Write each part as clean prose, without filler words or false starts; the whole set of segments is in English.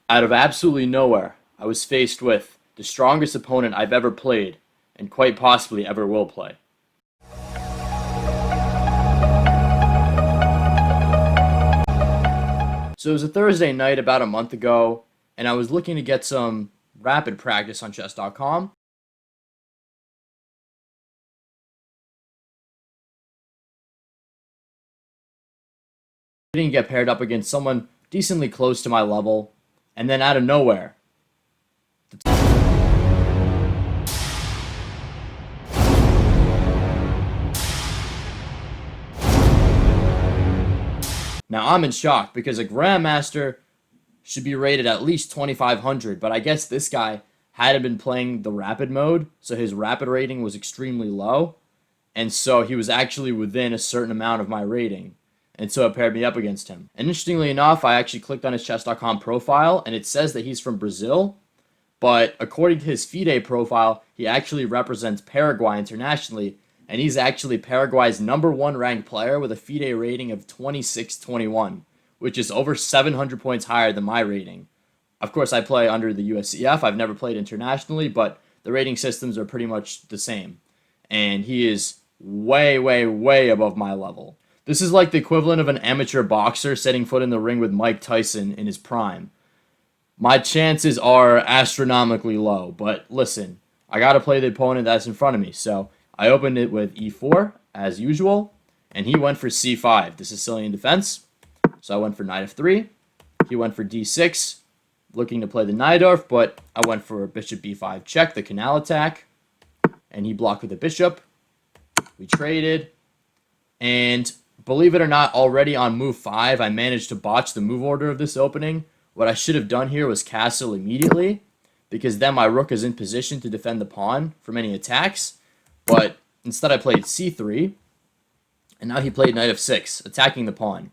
Out of absolutely nowhere, I was faced with the strongest opponent I've ever played, and quite possibly ever will play. So it was a Thursday night about a month ago, and I was looking to get some rapid practice on chess.com. I didn't get paired up against someone decently close to my level, and then out of nowhere, now I'm in shock because a Grandmaster should be rated at least 2500, but I guess this guy hadn't been playing the rapid mode, so his rapid rating was extremely low, and so he was actually within a certain amount of my rating, and so it paired me up against him. And interestingly enough, I actually clicked on his chess.com profile, and it says that he's from Brazil, but according to his FIDE profile, he actually represents Paraguay internationally, and he's actually Paraguay's #1 ranked player with a FIDE rating of 2621, which is over 700 points higher than my rating. Of course, I play under the USCF. I've never played internationally, but the rating systems are pretty much the same. And he is way, way, way above my level. This is like the equivalent of an amateur boxer setting foot in the ring with Mike Tyson in his prime. My chances are astronomically low, but listen, I gotta play the opponent that's in front of me. So I opened it with e4, as usual, and he went for c5, the Sicilian defense. So I went for knight f3. He went for d6, looking to play the Najdorf, but I went for bishop b5 check, the canal attack, and he blocked with the bishop. We traded, and believe it or not, already on move 5, I managed to botch the move order of this opening. What I should have done here was castle immediately, because then my rook is in position to defend the pawn from any attacks, but instead I played c3, and now he played knight f6, attacking the pawn.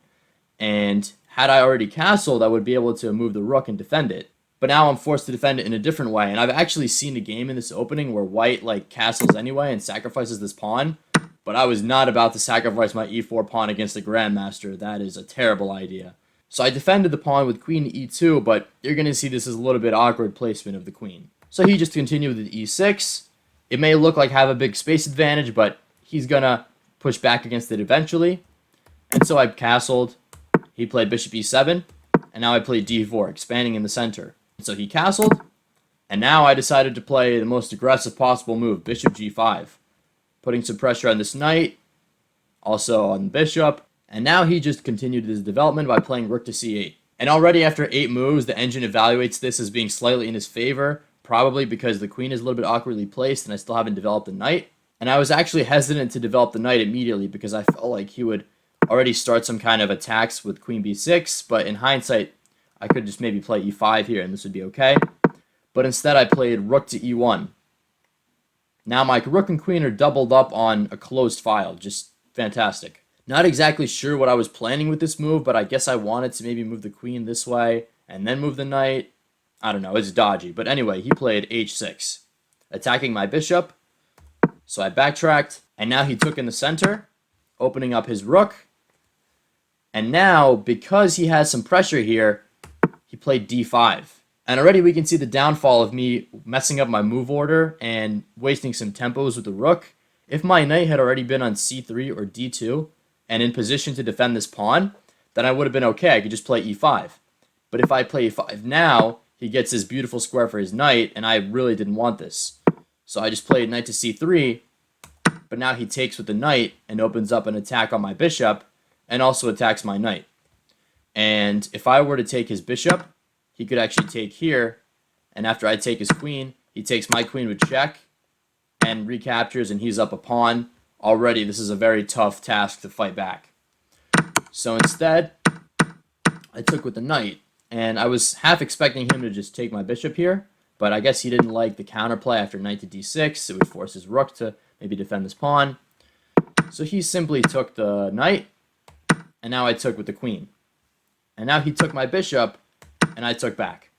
And had I already castled, I would be able to move the rook and defend it. But now I'm forced to defend it in a different way, and I've actually seen a game in this opening where white castles anyway and sacrifices this pawn, but I was not about to sacrifice my e4 pawn against the Grandmaster. That is a terrible idea. So I defended the pawn with queen to e2, but you're going to see this is a little bit awkward placement of the queen. So he just continued with e6. It may look like I have a big space advantage, but he's going to push back against it eventually. And so I castled. He played bishop e7, and now I played d4, expanding in the center. So he castled, and now I decided to play the most aggressive possible move, bishop g5, putting some pressure on this knight, also on the bishop, and now he just continued his development by playing rook to c8. And already after 8 moves, the engine evaluates this as being slightly in his favor, probably because the queen is a little bit awkwardly placed and I still haven't developed the knight. And I was actually hesitant to develop the knight immediately because I felt like he would already start some kind of attacks with queen b6, but in hindsight, I could just maybe play e5 here and this would be okay. But instead I played rook to e1. Now my rook and queen are doubled up on a closed file, just fantastic. Not exactly sure what I was planning with this move, but I guess I wanted to maybe move the queen this way and then move the knight. I don't know, it's dodgy. But anyway, he played h6, attacking my bishop. So I backtracked, and now he took in the center, opening up his rook. And now, because he has some pressure here, he played d5. And already we can see the downfall of me messing up my move order and wasting some tempos with the rook. If my knight had already been on c3 or d2 and in position to defend this pawn, then I would have been okay. I could just play e5. But if I play e5 now, he gets this beautiful square for his knight, and I really didn't want this. So I just played knight to c3, but now he takes with the knight and opens up an attack on my bishop and also attacks my knight. And if I were to take his bishop, he could actually take here, and after I take his queen, he takes my queen with check and recaptures, and he's up a pawn. Already, this is a very tough task to fight back. So instead, I took with the knight, and I was half expecting him to just take my bishop here, but I guess he didn't like the counterplay after knight to d6. It would force his rook to maybe defend this pawn. So he simply took the knight, and now I took with the queen. And now he took my bishop, and I took back.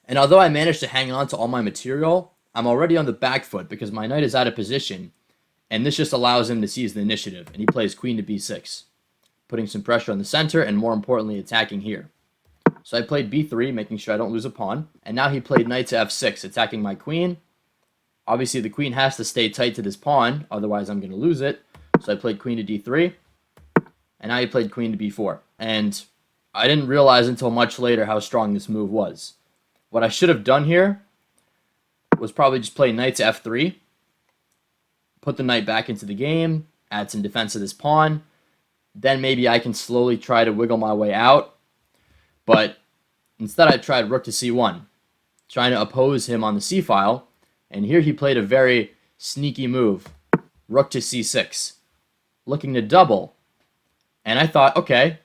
And although I managed to hang on to all my material, I'm already on the back foot because my knight is out of position, and this just allows him to seize the initiative, and he plays queen to b6, putting some pressure on the center and more importantly attacking here. So I played b3, making sure I don't lose a pawn. And now he played knight to f6, attacking my queen. Obviously, the queen has to stay tight to this pawn, otherwise I'm going to lose it. So I played queen to d3, and now he played queen to b4. And I didn't realize until much later how strong this move was. What I should have done here was probably just play knight to f3, put the knight back into the game, add some defense to this pawn. Then maybe I can slowly try to wiggle my way out. But instead I tried rook to c1, trying to oppose him on the c-file. And here he played a very sneaky move, rook to c6, looking to double. And I thought, okay,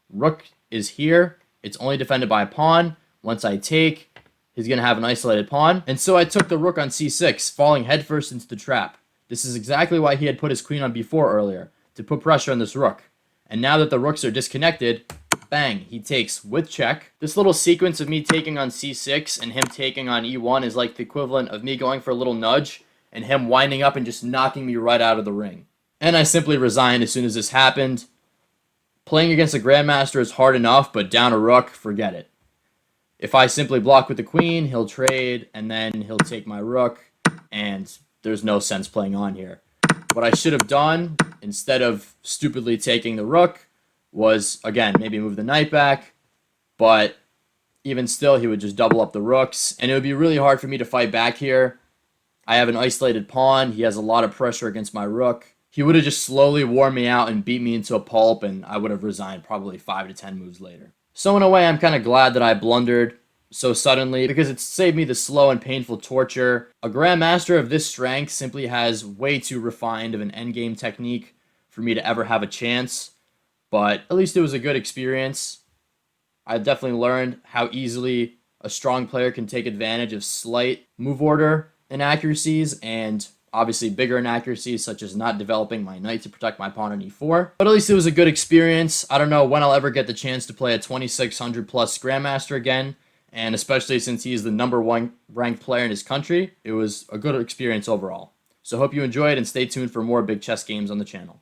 rook is here. It's only defended by a pawn. Once I take, he's going to have an isolated pawn. And so I took the rook on c6, falling headfirst into the trap. This is exactly why he had put his queen on b4 earlier, to put pressure on this rook. And now that the rooks are disconnected, bang, he takes with check. This little sequence of me taking on c6 and him taking on e1 is like the equivalent of me going for a little nudge and him winding up and just knocking me right out of the ring. And I simply resigned as soon as this happened. Playing against a grandmaster is hard enough, but down a rook, forget it. If I simply block with the queen, he'll trade, and then he'll take my rook, and there's no sense playing on here. What I should have done, instead of stupidly taking the rook, was, again, maybe move the knight back, but even still, he would just double up the rooks, and it would be really hard for me to fight back here. I have an isolated pawn. He has a lot of pressure against my rook. He would have just slowly worn me out and beat me into a pulp, and I would have resigned probably 5 to 10 moves later. So in a way, I'm kind of glad that I blundered so suddenly, because it saved me the slow and painful torture. A grandmaster of this strength simply has way too refined of an endgame technique for me to ever have a chance. But at least it was a good experience. I definitely learned how easily a strong player can take advantage of slight move order inaccuracies and obviously bigger inaccuracies such as not developing my knight to protect my pawn on e4. But at least it was a good experience. I don't know when I'll ever get the chance to play a 2600 plus grandmaster again, and especially since he's the #1 ranked player in his country, it was a good experience overall. So hope you enjoyed and stay tuned for more big chess games on the channel.